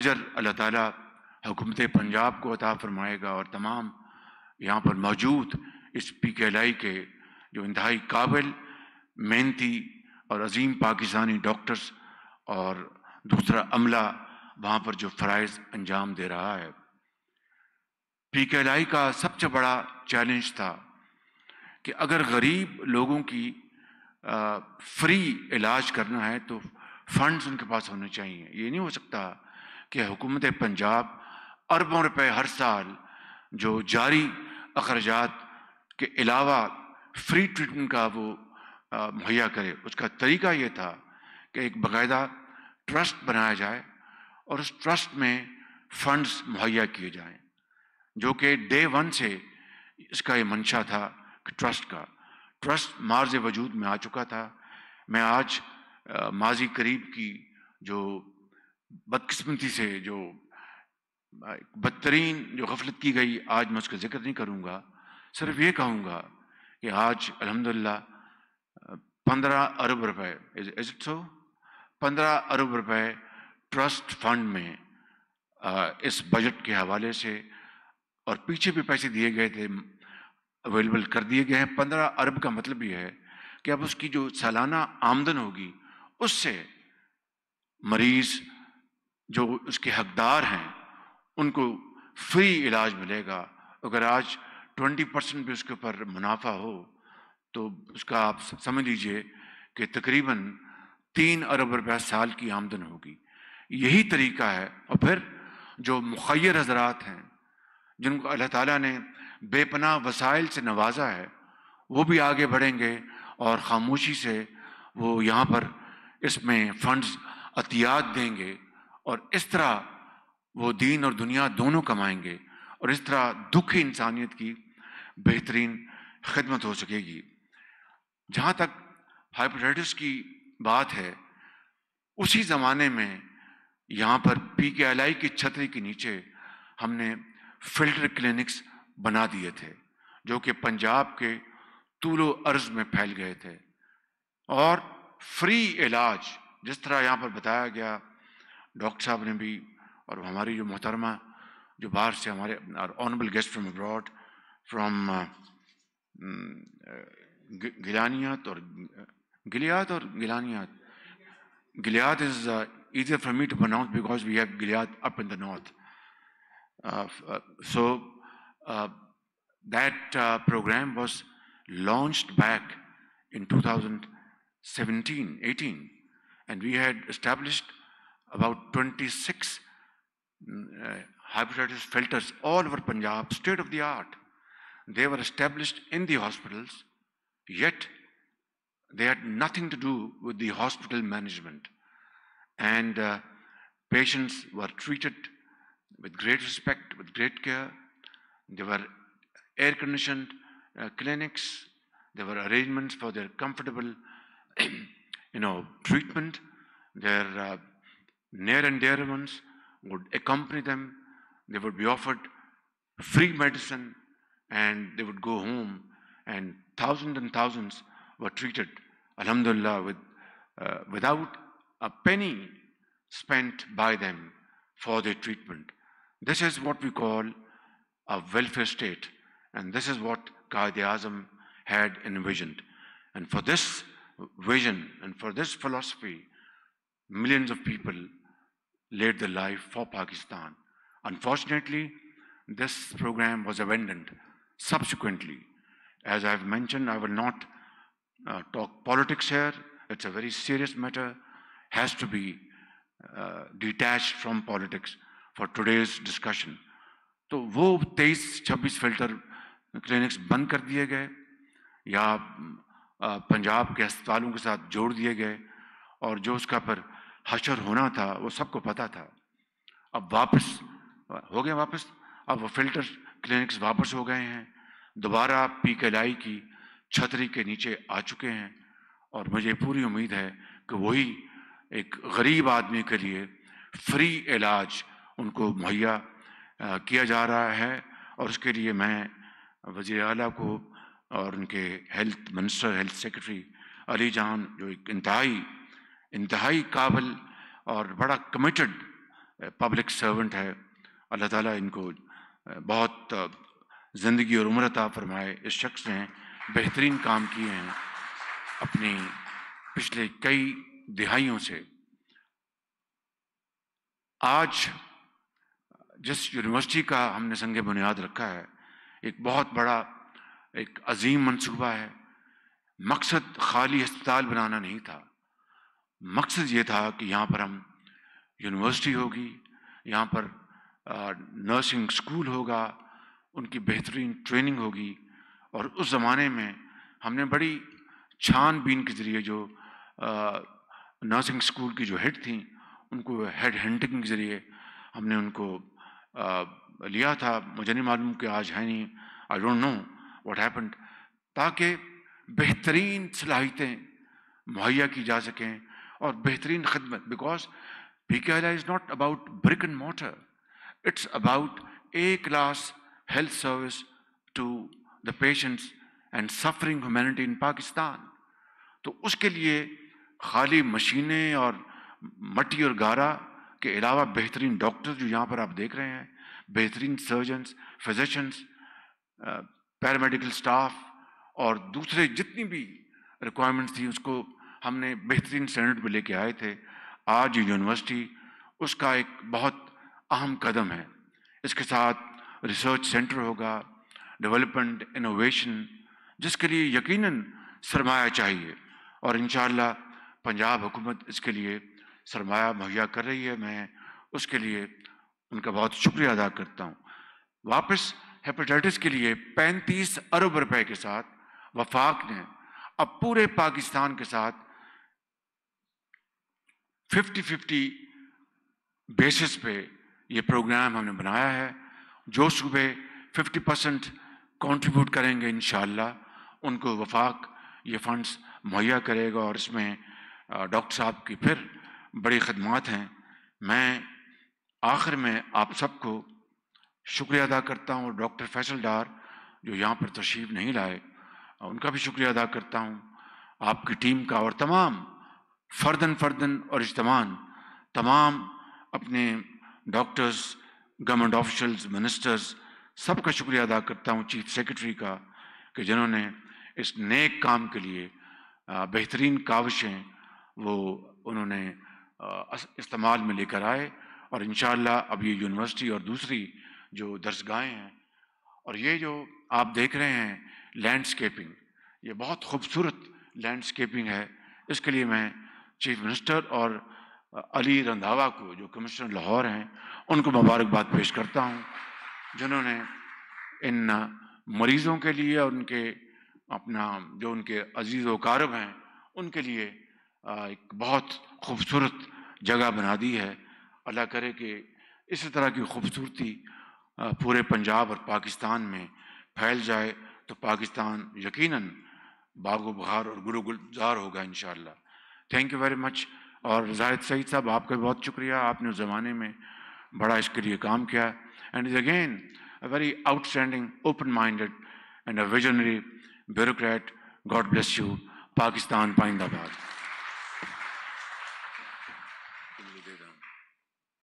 اجر اللہ تعالیٰ حکومت پنجاب کو عطا فرمائے گا، اور تمام یہاں پر موجود اس PKLI کے جو انتہائی قابل، محنتی اور عظیم پاکستانی ڈاکٹرز اور دوسرا عملہ وہاں پر جو فرائض انجام دے رہا ہے۔ PKLI کا سب سے بڑا چیلنج تھا کہ اگر غریب لوگوں کی فری علاج کرنا ہے تو فنڈز ان کے پاس ہونے چاہیے۔ یہ نہیں ہو سکتا کہ حکومت پنجاب اربوں روپے ہر سال جو جاری اخراجات کے علاوہ فری ٹریٹمنٹ کا وہ مہیا کرے۔ اس کا طریقہ یہ تھا کہ ایک باقاعدہ ٹرسٹ بنایا جائے اور اس ٹرسٹ میں فنڈز مہیا کیے جائیں، جو کہ ڈے ون سے اس کا یہ منشا تھا کہ ٹرسٹ مارز وجود میں آ چکا تھا۔ میں آج ماضی قریب کی جو بدقسمتی سے جو بدترین جو غفلت کی گئی، آج میں اس کا ذکر نہیں کروں گا، صرف یہ کہوں گا کہ آج الحمدللہ 15 ارب روپے 15 ارب روپے ٹرسٹ فنڈ میں اس بجٹ کے حوالے سے، اور پیچھے بھی پیسے دیے گئے تھے، اویلیبل کر دیے گئے ہیں۔ 15 ارب کا مطلب یہ ہے کہ اب اس کی جو سالانہ آمدن ہوگی اس سے مریض جو اس کے حقدار ہیں ان کو فری علاج ملے گا۔ اگر آج 20% بھی اس کے اوپر منافع ہو تو اس کا آپ سمجھ لیجئے کہ تقریباً 3 ارب روپے سال کی آمدن ہوگی۔ یہی طریقہ ہے۔ اور پھر جو مخیر حضرات ہیں جن کو اللہ تعالیٰ نے بے پناہ وسائل سے نوازا ہے، وہ بھی آگے بڑھیں گے اور خاموشی سے وہ یہاں پر اس میں فنڈز عطیات دیں گے، اور اس طرح وہ دین اور دنیا دونوں کمائیں گے، اور اس طرح دکھی انسانیت کی بہترین خدمت ہو سکے گی۔ جہاں تک ہیپیٹائٹس کی بات ہے، اسی زمانے میں یہاں پر PKLI کی چھتری کے نیچے ہم نے فلٹر کلینکس بنا دیے تھے، جو کہ پنجاب کے طول و عرض میں پھیل گئے تھے، اور فری علاج جس طرح یہاں پر بتایا گیا ڈاکٹر صاحب نے بھی، اور ہماری جو محترمہ جو باہر سے ہمارے honourable guest from abroad from Galiyat is easier for me to pronounce because we have Gilead up in the north. That program was launched back in 2017-18, and we had established about 26 hepatitis filters all over Punjab, state of the art. They were established in the hospitals, yet they had nothing to do with the hospital management, and patients were treated with great respect, with great care. There were air-conditioned clinics. There were arrangements for their comfortable, treatment. Their near and dear ones would accompany them. They would be offered free medicine, and they would go home, and thousands were treated, alhamdulillah, without a penny spent by them for their treatment. This is what we call a welfare state, and this is what Ea'zam had envisioned. And for this vision and for this philosophy, millions of people laid their life for Pakistan. Unfortunately, this program was abandoned subsequently. As I have mentioned, I will not talk politics here. It's a very serious matter, has to be detached from politics for today's discussion. تو وہ 23-26 filter clinics بند کر دیے گئے یا پنجاب کے ہسپتالوں کے ساتھ جوڑ دیے گئے، اور جو اس کا پر حشر ہونا تھا وہ سب کو پتہ تھا۔ اب واپس ہو گئے، اب وہ فلٹر کلینکس واپس ہو گئے ہیں، دوبارہ PKLI کی چھتری کے نیچے آ چکے ہیں، اور مجھے پوری امید ہے کہ وہی ایک غریب آدمی کے لیے فری علاج ان کو مہیا کیا جا رہا ہے۔ اور اس کے لیے میں وزیر اعلیٰ کو اور ان کے ہیلتھ منسٹر، ہیلتھ سیکرٹری علی جان، جو ایک انتہائی قابل اور بڑا کمیٹڈ پبلک سرونٹ ہے. اللہ تعالیٰ ان کو بہت زندگی اور عمر عطا فرمائے. اس شخص نے بہترین کام کیے ہیں اپنی پچھلے کئی دہائیوں سے. آج جس یونیورسٹی کا ہم نے سنگ بنیاد رکھا ہے ایک بہت بڑا ایک عظیم منصوبہ ہے. مقصد خالی ہسپتال بنانا نہیں تھا، مقصد یہ تھا کہ یہاں پر ہم یونیورسٹی ہوگی، یہاں پر نرسنگ سکول ہوگا، ان کی بہترین ٹریننگ ہوگی. اور اس زمانے میں ہم نے بڑی چھان بین کے ذریعے جو نرسنگ سکول کی جو ہیڈ تھیں ان کو ہیڈ ہنٹنگ کے ذریعے ہم نے ان کو لیا تھا. مجھے نہیں معلوم کہ آج ہے نہیں، I don't know what happened, تاکہ بہترین صلاحیتیں مہیا کی جا سکیں اور بہترین خدمت. Because PKLI is not about brick and mortar, it's about A-class health service to the patients and suffering humanity in Pakistan. تو اس کے لیے خالی مشینیں اور مٹی اور گارا کے علاوہ بہترین ڈاکٹر جو یہاں پر آپ دیکھ رہے ہیں، بہترین سرجنز، فزیشنز، پیرامیڈیکل سٹاف اور دوسرے جتنی بھی ریکوائرمنٹس تھیں اس کو ہم نے بہترین اسٹینڈرڈ پہ لے کے آئے تھے. آج یہ یونیورسٹی اس کا ایک بہت اہم قدم ہے. اس کے ساتھ ریسرچ سینٹر ہوگا، ڈیولپمنٹ، انوویشن، جس کے لیے یقیناً سرمایہ چاہیے اور انشاءاللہ پنجاب حکومت اس کے لیے سرمایہ مہیا کر رہی ہے. میں اس کے لیے ان کا بہت شکریہ ادا کرتا ہوں. واپس ہیپیٹائٹس کے لیے 35 ارب روپے کے ساتھ وفاق نے اب پورے پاکستان کے ساتھ 50-50 بیسس پہ یہ پروگرام ہم نے بنایا ہے. جو صوبے 50% کنٹریبیوٹ کریں گے انشاءاللہ ان کو وفاق یہ فنڈز مہیا کرے گا. اور اس میں ڈاکٹر صاحب کی پھر بڑی خدمات ہیں. میں آخر میں آپ سب کو شکریہ ادا کرتا ہوں. ڈاکٹر فیصل ڈار جو یہاں پر تشریف نہیں لائے ان کا بھی شکریہ ادا کرتا ہوں، آپ کی ٹیم کا، اور تمام فرداً اور اجتماعاً تمام اپنے ڈاکٹرز، گورنمنٹ آفیشلز، منسٹرز، سب کا شکریہ ادا کرتا ہوں، چیف سیکرٹری کا، کہ جنہوں نے اس نیک کام کے لیے بہترین کاوشیں وہ انہوں نے استعمال میں لے کر آئے. اور انشاءاللہ اب یہ یونیورسٹی اور دوسری جو درسگاہیں ہیں اور یہ جو آپ دیکھ رہے ہیں لینڈسکیپنگ، یہ بہت خوبصورت لینڈسکیپنگ ہے. اس کے لیے میں چیف منسٹر اور علی رندھاوا کو جو کمشنر لاہور ہیں ان کو مبارکباد پیش کرتا ہوں، جنہوں نے ان مریضوں کے لیے اور ان کے اپنا جو ان کے عزیز و اقارب ہیں ان کے لیے ایک بہت خوبصورت جگہ بنا دی ہے. اللہ کرے کہ اسی طرح کی خوبصورتی پورے پنجاب اور پاکستان میں پھیل جائے تو پاکستان یقیناً باغ و بہار اور گل و گلزار ہوگا انشاءاللہ. Thank you very much. اور زاہد سعید صاحب آپ کا بہت شکریہ، آپ نے اس زمانے میں بڑا اس کے لیے کام کیا. And is again a very outstanding, open minded and a visionary bureaucrat. God bless you. Pakistan پائندہ باد.